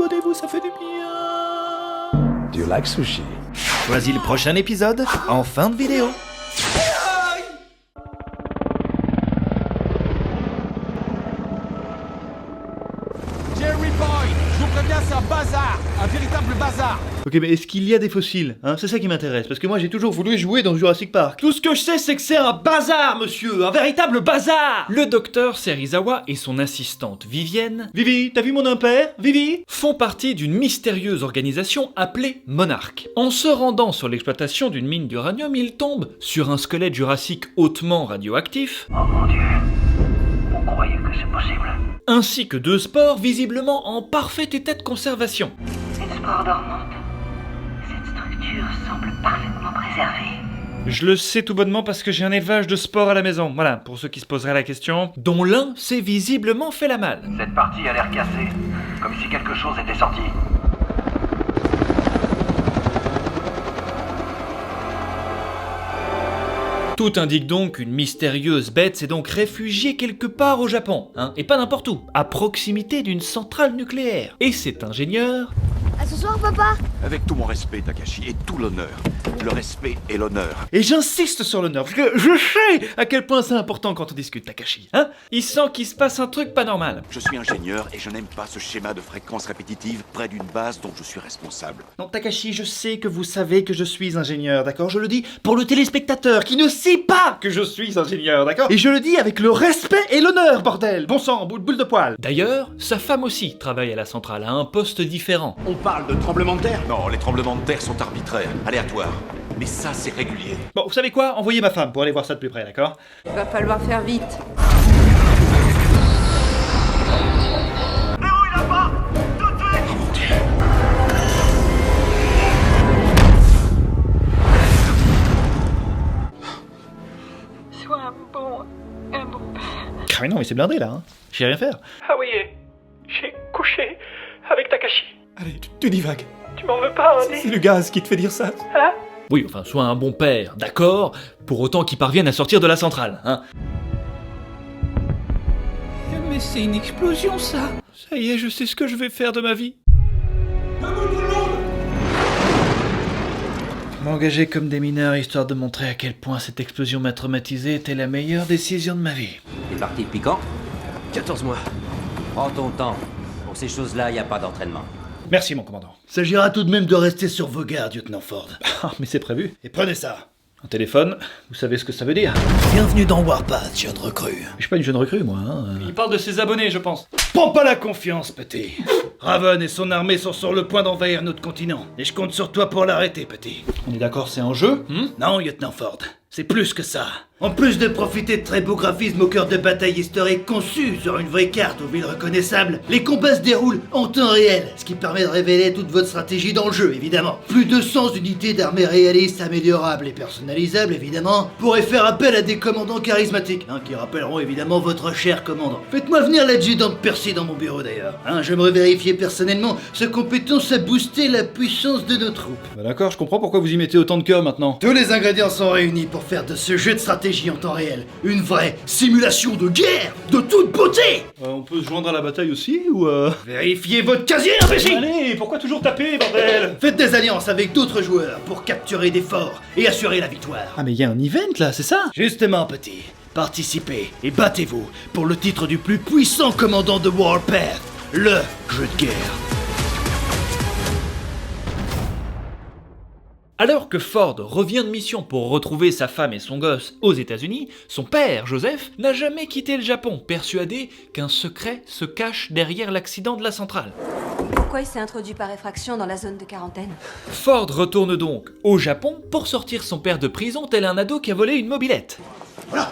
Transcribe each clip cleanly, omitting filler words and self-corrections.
abonnez-vous, ça fait du bien. Do you like sushi? Choisis le prochain épisode en fin de vidéo. Jerry Boyd, je vous préviens, c'est un bazar, un véritable bazar. Ok, mais est-ce qu'il y a des fossiles, hein? C'est ça qui m'intéresse, parce que moi j'ai toujours voulu jouer dans Jurassic Park. Tout ce que je sais, c'est que c'est un bazar, monsieur, un véritable bazar. Le docteur Serizawa et son assistante Vivienne Vivi, t'as vu mon impair, Vivi? font partie d'une mystérieuse organisation appelée Monarch. En se rendant sur l'exploitation d'une mine d'uranium, ils tombent sur un squelette jurassique hautement radioactif. Oh mon Dieu, vous croyez que c'est possible? Ainsi que deux spores visiblement en parfait état de conservation. Une spore dormante. Cette structure semble parfaitement préservée. Je le sais tout bonnement parce que j'ai un élevage de spores à la maison, voilà, pour ceux qui se poseraient la question, dont l'un s'est visiblement fait la malle. Cette partie a l'air cassée, comme si quelque chose était sorti. Tout indique donc qu'une mystérieuse bête s'est donc réfugiée quelque part au Japon, hein, et pas n'importe où, à proximité d'une centrale nucléaire. Et cet ingénieur... À ce soir, papa. Avec tout mon respect, Takashi, et tout l'honneur. Le respect et l'honneur. Et j'insiste sur l'honneur, parce que je sais à quel point c'est important quand on discute, Takashi, hein? Il sent qu'il se passe un truc pas normal. Je suis ingénieur et je n'aime pas ce schéma de fréquence répétitive près d'une base dont je suis responsable. Non, Takashi, je sais que vous savez que je suis ingénieur, d'accord? Je le dis pour le téléspectateur qui ne sait pas que je suis ingénieur, d'accord? Et je le dis avec le respect et l'honneur, bordel! Bon sang, boule de poil! D'ailleurs, sa femme aussi travaille à la centrale, à un poste différent. On parle de tremblement de terre? Non, les tremblements de terre sont arbitraires, aléatoires. Mais ça, c'est régulier. Bon, vous savez quoi? Envoyez ma femme pour aller voir ça de plus près, d'accord? Il va falloir faire vite. Sois un bon père. Ah mais non, mais c'est blindé là, hein? Je sais rien faire. Ah oui, j'ai couché avec Takashi. Allez, tu divagues. Tu m'en veux pas, hein, C'est le gaz qui te fait dire ça. Hein? Oui, enfin, soit un bon père, d'accord, pour autant qu'il parvienne à sortir de la centrale, hein. Mais c'est une explosion, ça! Ça y est, je sais ce que je vais faire de ma vie. M'engager comme des mineurs histoire de montrer à quel point cette explosion m'a traumatisé était la meilleure décision de ma vie. T'es parti depuis quand? 14 mois. Prends ton temps. Pour ces choses-là, y a pas d'entraînement. Merci, mon commandant. S'agira tout de même de rester sur vos gardes, lieutenant Ford. Ah, mais c'est prévu. Et prenez ça. Un téléphone, vous savez ce que ça veut dire? Bienvenue dans Warpath, jeune recrue. Je suis pas une jeune recrue, moi, hein. Il parle de ses abonnés, je pense. Prends pas la confiance, petit. Raven et son armée sont sur le point d'envahir notre continent. Et je compte sur toi pour l'arrêter, petit. On est d'accord, c'est un jeu? Non, lieutenant Ford. C'est plus que ça. En plus de profiter de très beaux graphismes au cœur de batailles historiques conçus sur une vraie carte aux villes reconnaissables, les combats se déroulent en temps réel, ce qui permet de révéler toute votre stratégie dans le jeu, évidemment. Plus de 100 unités d'armées réalistes, améliorables et personnalisables, évidemment, pourraient faire appel à des commandants charismatiques, qui rappelleront évidemment votre cher commandant. Faites-moi venir l'adjudant Percy dans mon bureau d'ailleurs. J'aimerais vérifier personnellement sa compétence à booster la puissance de nos troupes. Bah d'accord, je comprends pourquoi vous y mettez autant de cœur maintenant. Tous les ingrédients sont réunis pour faire de ce jeu de stratégie en temps réel une vraie simulation de guerre de toute beauté. On peut se joindre à la bataille aussi, ou Vérifiez votre casier, imbécile. Allez, pourquoi toujours taper, bordel? Faites des alliances avec d'autres joueurs pour capturer des forts et assurer la victoire. Ah mais il y a un event là, c'est ça? Justement, petit, participez et battez-vous pour le titre du plus puissant commandant de Warpath, le jeu de guerre. Alors que Ford revient de mission pour retrouver sa femme et son gosse aux États-Unis, son père, Joseph, n'a jamais quitté le Japon, persuadé qu'un secret se cache derrière l'accident de la centrale. Pourquoi il s'est introduit par effraction dans la zone de quarantaine? Ford retourne donc au Japon pour sortir son père de prison tel un ado qui a volé une mobilette. Voilà.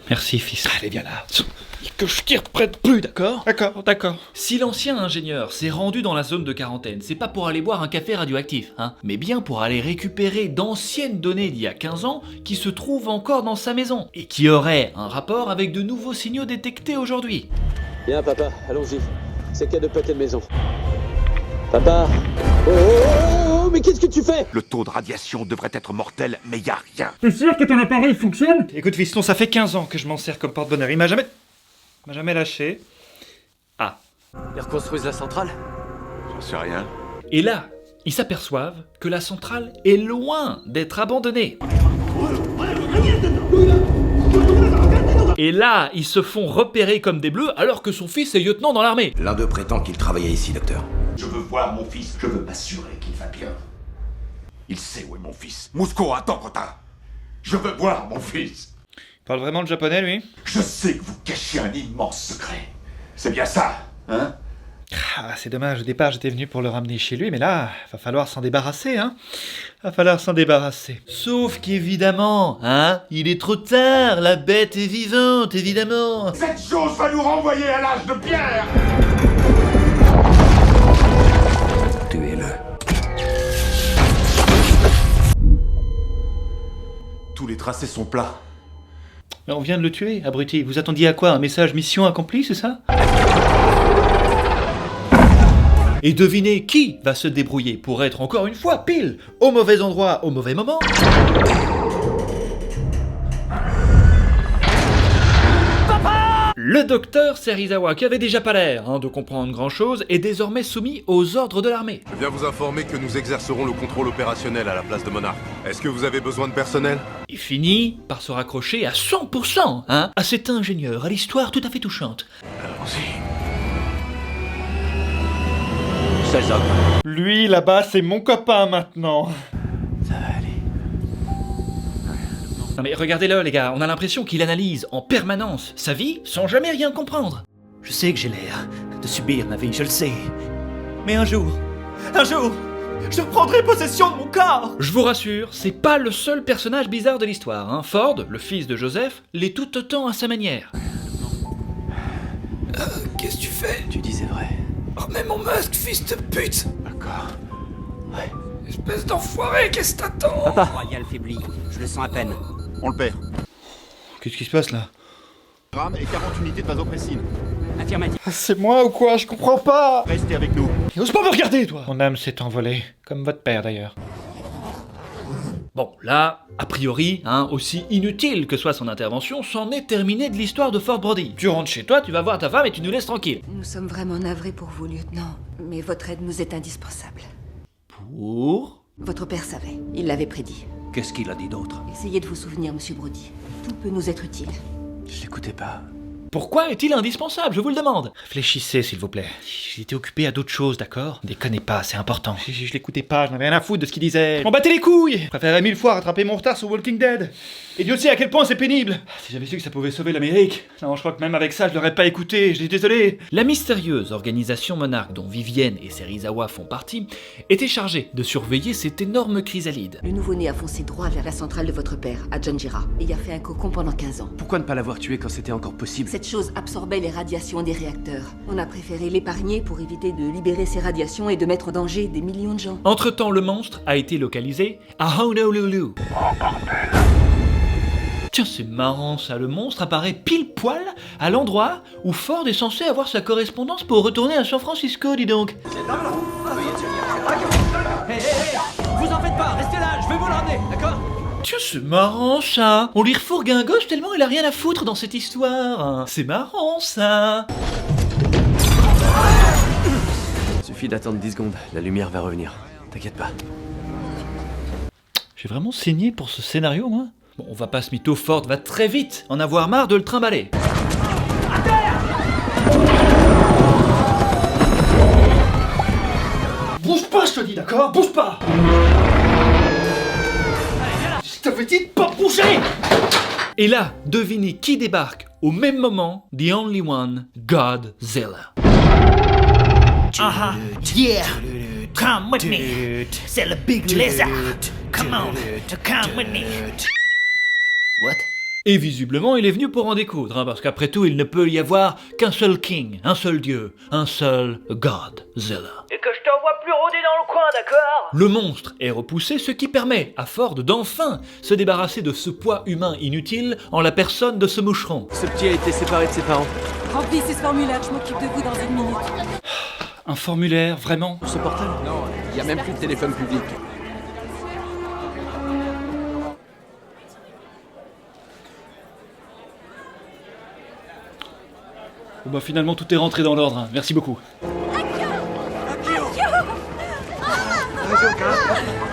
Merci, fils. Allez, viens là. Que je tire près de plus, d'accord? D'accord. Si l'ancien ingénieur s'est rendu dans la zone de quarantaine, c'est pas pour aller boire un café radioactif, mais bien pour aller récupérer d'anciennes données d'il y a 15 ans qui se trouvent encore dans sa maison et qui auraient un rapport avec de nouveaux signaux détectés aujourd'hui. Bien, papa, allons-y. C'est qu'à de pâté de maison. Papa. Oh, mais qu'est-ce que tu fais? Le taux de radiation devrait être mortel, mais y a rien. T'es sûr que ton appareil fonctionne? Écoute, fiston, ça fait 15 ans que je m'en sers comme porte-bonheur. Il m'a jamais... m'a jamais lâché. Ah. Ils reconstruisent la centrale? J'en sais rien. Et là, ils s'aperçoivent que la centrale est loin d'être abandonnée. Et là, ils se font repérer comme des bleus alors que son fils est lieutenant dans l'armée. L'un d'eux prétend qu'il travaillait ici, docteur. Je veux voir mon fils. Je veux m'assurer qu'il va bien. Il sait où est mon fils. Moscou, attends, Kota. Je veux voir mon fils. Il parle vraiment le japonais, lui? Je sais que vous cachez un immense secret. C'est bien ça, hein? Ah, c'est dommage, au départ j'étais venu pour le ramener chez lui, mais là, va falloir s'en débarrasser, hein. Va falloir s'en débarrasser. Sauf qu'évidemment, hein, il est trop tard, la bête est vivante, évidemment. Cette chose va nous renvoyer à l'âge de pierre. Tuez-le. Tous les tracés sont plats. Mais on vient de le tuer, abruti. Vous attendiez à quoi? Un message mission accomplie, c'est ça? Et devinez qui va se débrouiller pour être encore une fois pile au mauvais endroit au mauvais moment? Le docteur Serizawa, qui avait déjà pas l'air de comprendre grand-chose, est désormais soumis aux ordres de l'armée. Je viens vous informer que nous exercerons le contrôle opérationnel à la place de Monarch. Est-ce que vous avez besoin de personnel? Il finit par se raccrocher à 100% à cet ingénieur, à l'histoire tout à fait touchante. Allons-y. 16 hommes. Lui, là-bas, c'est mon copain maintenant. Ça va aller. Non mais regardez-le les gars, on a l'impression qu'il analyse en permanence sa vie sans jamais rien comprendre. Je sais que j'ai l'air de subir ma vie, je le sais. Mais un jour, je prendrai possession de mon corps. Je vous rassure, c'est pas le seul personnage bizarre de l'histoire. Ford, le fils de Joseph, l'est tout autant à sa manière. Qu'est-ce que tu fais? Tu disais vrai. Remets mon masque, fils de pute! D'accord. Ouais. Espèce d'enfoiré, qu'est-ce que t'attends? Papa! Royal faibli, je le sens à peine. On le perd. Qu'est-ce qui se passe là? Gramme et 40 unités de vasopressine. Affirmatif. Ah, c'est moi ou quoi? Je comprends pas! Restez avec nous. Et ose pas me regarder, toi! Mon âme s'est envolée, comme votre père d'ailleurs. Bon, là, a priori, aussi inutile que soit son intervention, c'en est terminé de l'histoire de Fort Brody. Tu rentres chez toi, tu vas voir ta femme et tu nous laisses tranquille. Nous sommes vraiment navrés pour vous, lieutenant, mais votre aide nous est indispensable. Pour? Votre père savait, il l'avait prédit. Qu'est-ce qu'il a dit d'autre? Essayez de vous souvenir, monsieur Brody. Tout peut nous être utile. Je l'écoutais pas. Pourquoi est-il indispensable, je vous le demande? Réfléchissez, s'il vous plaît. J'étais occupé à d'autres choses, d'accord? Déconnez pas, c'est important. Je l'écoutais pas, je n'avais rien à foutre de ce qu'il disait. Je m'en battais les couilles! Je préférais 1000 fois rattraper mon retard sur Walking Dead. Et Dieu sait à quel point c'est pénible. Si j'avais su que ça pouvait sauver l'Amérique. Non, je crois que même avec ça, je l'aurais pas écouté, je suis désolé. La mystérieuse organisation Monarch dont Vivienne et Serizawa font partie était chargée de surveiller cette énorme chrysalide. Le nouveau-né a foncé droit vers la centrale de votre père, à Janjira, et y a fait un cocon pendant 15 ans. Pourquoi ne pas l'avoir tué quand c'était encore possible? Cette chose absorbait les radiations des réacteurs. On a préféré l'épargner pour éviter de libérer ces radiations et de mettre en danger des millions de gens. Entre-temps, le monstre a été localisé à Honolulu. Tiens, c'est marrant ça, le monstre apparaît pile poil à l'endroit où Ford est censé avoir sa correspondance pour retourner à San Francisco, dis donc. Hé, vous en faites pas, restez là, je vais vous l'emmener, d'accord? Tiens, c'est marrant ça. On lui refourgue un gosse tellement il a rien à foutre dans cette histoire. C'est marrant ça. Suffit d'attendre 10 secondes, la lumière va revenir. T'inquiète pas. J'ai vraiment saigné pour ce scénario, moi. Bon, on va pas se mytho, Ford va très vite en avoir marre de le trimballer. Bouge pas, je te dis, d'accord? Bouge pas! Je t'avais dit de pas bouger! Et là, devinez qui débarque au même moment? The only one, Godzilla. Yeah! Come with me! C'est le Big Lizard! Come on! Come with me! What? Et visiblement, il est venu pour en découdre, parce qu'après tout, il ne peut y avoir qu'un seul king, un seul dieu, un seul Godzilla. Et que je t'envoie plus rôder dans le coin, d'accord? Le monstre est repoussé, ce qui permet à Ford d'enfin se débarrasser de ce poids humain inutile en la personne de ce moucheron. Ce petit a été séparé de ses parents. Remplissez ce formulaire, je m'occupe de vous dans 1 minute. Un formulaire, vraiment? Ce portable? Non, il y a même plus de téléphone public. Bon bah finalement tout est rentré dans l'ordre, hein. Merci beaucoup.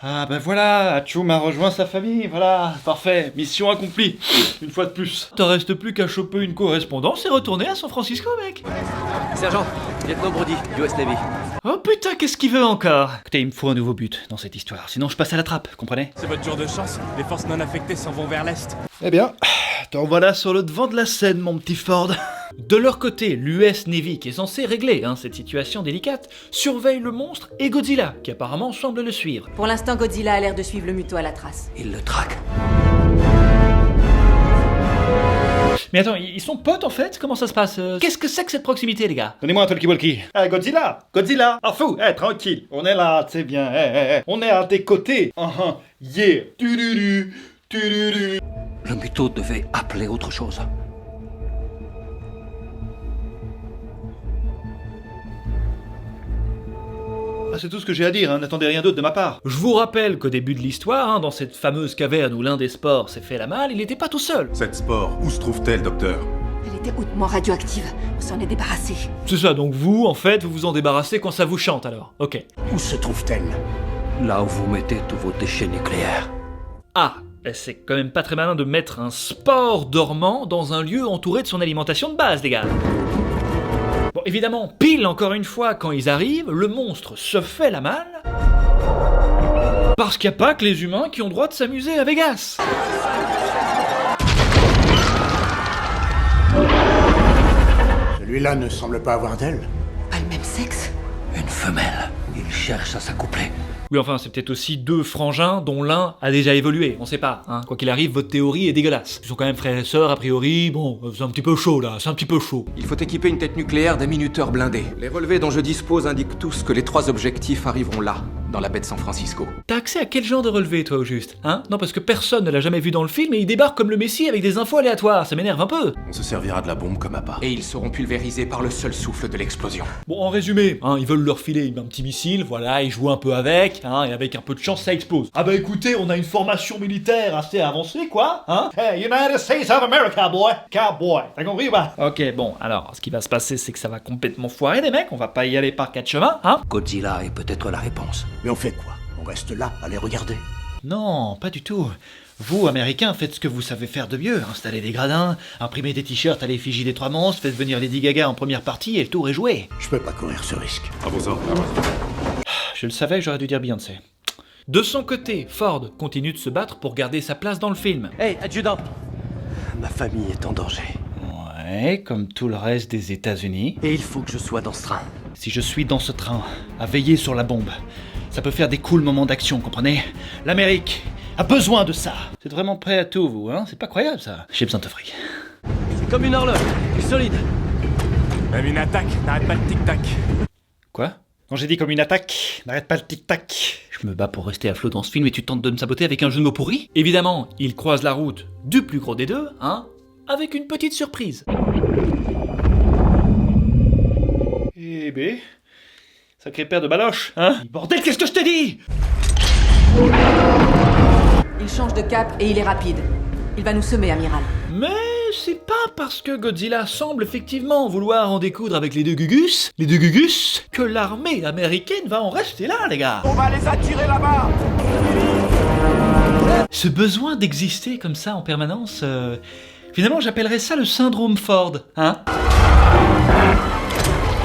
Ah ben voilà, Achum a rejoint sa famille, voilà, parfait, mission accomplie, une fois de plus. T'en reste plus qu'à choper une correspondance et retourner à San Francisco, mec. Sergent, lieutenant Brody, US Navy. Oh putain, qu'est-ce qu'il veut encore? Écoutez, il me faut un nouveau but dans cette histoire, sinon je passe à la trappe, comprenez? C'est votre jour de chance, les forces non affectées s'en vont vers l'est. Eh bien, te revoilà sur le devant de la scène, mon petit Ford. De leur côté, l'US Navy, qui est censé régler cette situation délicate, surveille le monstre et Godzilla, qui apparemment semble le suivre. Pour l'instant, Godzilla a l'air de suivre le muto à la trace. Il le traque. Mais attends, ils sont potes en fait? Comment ça se passe? Qu'est-ce que c'est que cette proximité, les gars? Donnez-moi un talkie-walkie. Godzilla! Godzilla! Ah fou! Tranquille! On est là, c'est bien, on est à tes côtés! Yeah! Tuduru! Tuduru! Le muto devait appeler autre chose. Ah, c'est tout ce que j'ai à dire, n'attendez rien d'autre de ma part. Je vous rappelle qu'au début de l'histoire, dans cette fameuse caverne où l'un des spores s'est fait la malle, il n'était pas tout seul. Cette spore, où se trouve-t-elle, docteur? Elle était hautement radioactive. On s'en est débarrassé. C'est ça, donc vous, en fait, vous vous en débarrassez quand ça vous chante alors. Ok. Où se trouve-t-elle? Là où vous mettez tous vos déchets nucléaires. Ah, c'est quand même pas très malin de mettre un spore dormant dans un lieu entouré de son alimentation de base, les gars. Bon, évidemment, pile encore une fois, quand ils arrivent, le monstre se fait la malle. Parce qu'il n'y a pas que les humains qui ont droit de s'amuser à Vegas. Celui-là ne semble pas avoir d'aile. Pas le même sexe? Une femelle. Il cherche à s'accoupler. Oui, enfin, c'est peut-être aussi deux frangins dont l'un a déjà évolué, on sait pas, hein. Quoi qu'il arrive, votre théorie est dégueulasse. Ils sont quand même frères et sœurs, a priori, bon, c'est un petit peu chaud là, c'est un petit peu chaud. Il faut équiper une tête nucléaire d'un minuteur blindé. Les relevés dont je dispose indiquent tous que les 3 objectifs arriveront là, dans la baie de San Francisco. T'as accès à quel genre de relevé, toi, au juste? Hein? Non, parce que personne ne l'a jamais vu dans le film et il débarque comme le Messie avec des infos aléatoires, ça m'énerve un peu. On se servira de la bombe comme appât. Et ils seront pulvérisés par le seul souffle de l'explosion. Bon, en résumé, ils veulent leur filer un petit missile, voilà, ils jouent un peu avec, et avec un peu de chance, ça explose. Ah bah écoutez, on a une formation militaire assez avancée, quoi, Hey, United States of America, boy! Cowboy! T'as compris, bah? Ok, bon, alors, ce qui va se passer, c'est que ça va complètement foirer, les mecs, on va pas y aller par 4 chemins, Godzilla est peut-être la réponse. Mais on fait quoi? On reste là, à les regarder? Non, pas du tout. Vous, Américains, faites ce que vous savez faire de mieux. Installez des gradins, imprimez des t-shirts à l'effigie des 3 monstres, faites venir Lady Gaga en première partie et le tour est joué. Je peux pas courir ce risque. À vos ordres. Je le savais, j'aurais dû dire Beyoncé. De son côté, Ford continue de se battre pour garder sa place dans le film. Hey, adjudant! Ma famille est en danger. Ouais, comme tout le reste des États-Unis. Et il faut que je sois dans ce train. Si je suis dans ce train, à veiller sur la bombe, ça peut faire des cools moments d'action, comprenez? L'Amérique a besoin de ça. Vous êtes vraiment prêt à tout, vous, C'est pas croyable, ça. J'ai besoin de fric. C'est comme une horloge, c'est solide. Même une attaque, n'arrête pas le tic-tac. Quoi? Quand j'ai dit comme une attaque, n'arrête pas le tic-tac. Je me bats pour rester à flot dans ce film et tu tentes de me saboter avec un jeu de mots pourri? Évidemment, ils croisent la route du plus gros des deux, avec une petite surprise. Eh ben, sacré paire de baloches, Bordel, qu'est-ce que je t'ai dit? Il change de cap et il est rapide. Il va nous semer, amiral. Mais c'est pas parce que Godzilla semble effectivement vouloir en découdre avec les deux Gugus, que l'armée américaine va en rester là, les gars. On va les attirer là-bas. Ce besoin d'exister comme ça en permanence, finalement j'appellerais ça le syndrome Ford,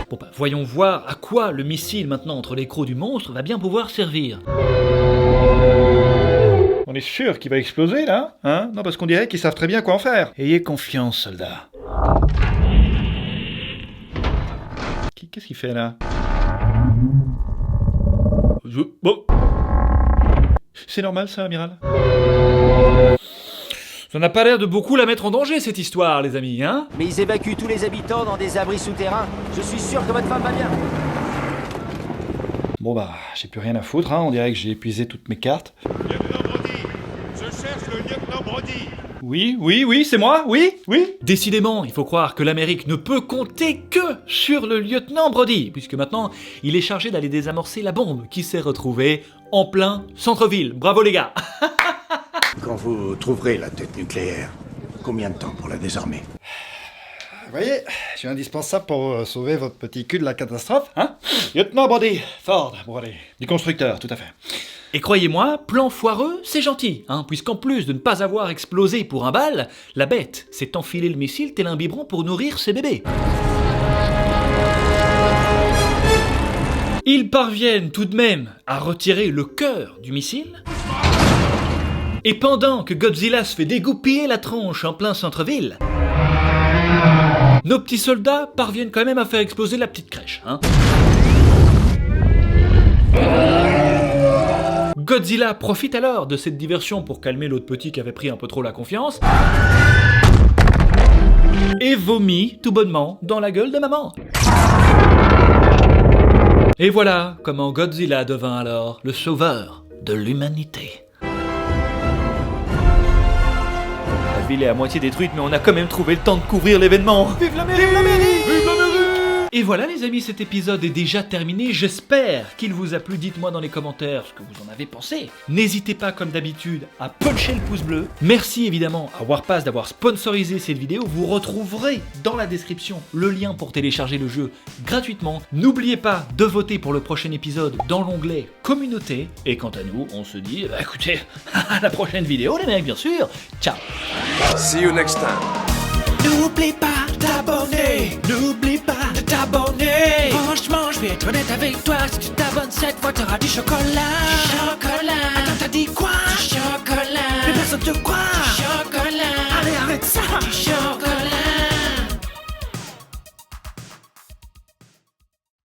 Bon bah, voyons voir à quoi le missile maintenant entre les crocs du monstre va bien pouvoir servir. On est sûr qu'il va exploser, là, Non, parce qu'on dirait qu'ils savent très bien quoi en faire. Ayez confiance, soldats. Qu'est-ce qu'il fait, là? Bon. C'est normal, ça, amiral? Ça n'a pas l'air de beaucoup la mettre en danger, cette histoire, les amis, Mais ils évacuent tous les habitants dans des abris souterrains. Je suis sûr que votre femme va bien. Bon bah, j'ai plus rien à foutre, On dirait que j'ai épuisé toutes mes cartes. Lieutenant Brody, je cherche le lieutenant Brody. Oui, c'est moi, oui. Décidément, il faut croire que l'Amérique ne peut compter que sur le lieutenant Brody, puisque maintenant, il est chargé d'aller désamorcer la bombe qui s'est retrouvée en plein centre-ville. Bravo les gars. Quand vous trouverez la tête nucléaire, combien de temps pour la désarmer? Vous voyez, je suis indispensable pour sauver votre petit cul de la catastrophe, hein? Lieutenant Brody, Ford, Brody, du constructeur, tout à fait. Et croyez-moi, plan foireux, c'est gentil, hein, puisqu'en plus de ne pas avoir explosé pour un bal, la bête s'est enfilé le missile tel un biberon pour nourrir ses bébés. Ils parviennent tout de même à retirer le cœur du missile. Et pendant que Godzilla se fait dégoupiller la tronche en plein centre-ville, nos petits soldats parviennent quand même à faire exploser la petite crèche, hein. Godzilla profite alors de cette diversion pour calmer l'autre petit qui avait pris un peu trop la confiance et vomit tout bonnement dans la gueule de maman. Et voilà comment Godzilla devint alors le sauveur de l'humanité. La ville est à moitié détruite, mais on a quand même trouvé le temps de couvrir l'événement. Vive la mairie! Vive la mairie! Vive la mairie! Et voilà les amis, cet épisode est déjà terminé, j'espère qu'il vous a plu, dites-moi dans les commentaires ce que vous en avez pensé. N'hésitez pas comme d'habitude à puncher le pouce bleu. Merci évidemment à Warpass d'avoir sponsorisé cette vidéo, vous retrouverez dans la description le lien pour télécharger le jeu gratuitement. N'oubliez pas de voter pour le prochain épisode dans l'onglet communauté, et quant à nous, on se dit, bah écoutez, à la prochaine vidéo les mecs bien sûr, ciao. See you next time. N'oublie pas de t'abonner, n'oublie pas de t'abonner. Franchement, je vais être honnête avec toi, si tu t'abonnes cette fois, t'auras du chocolat.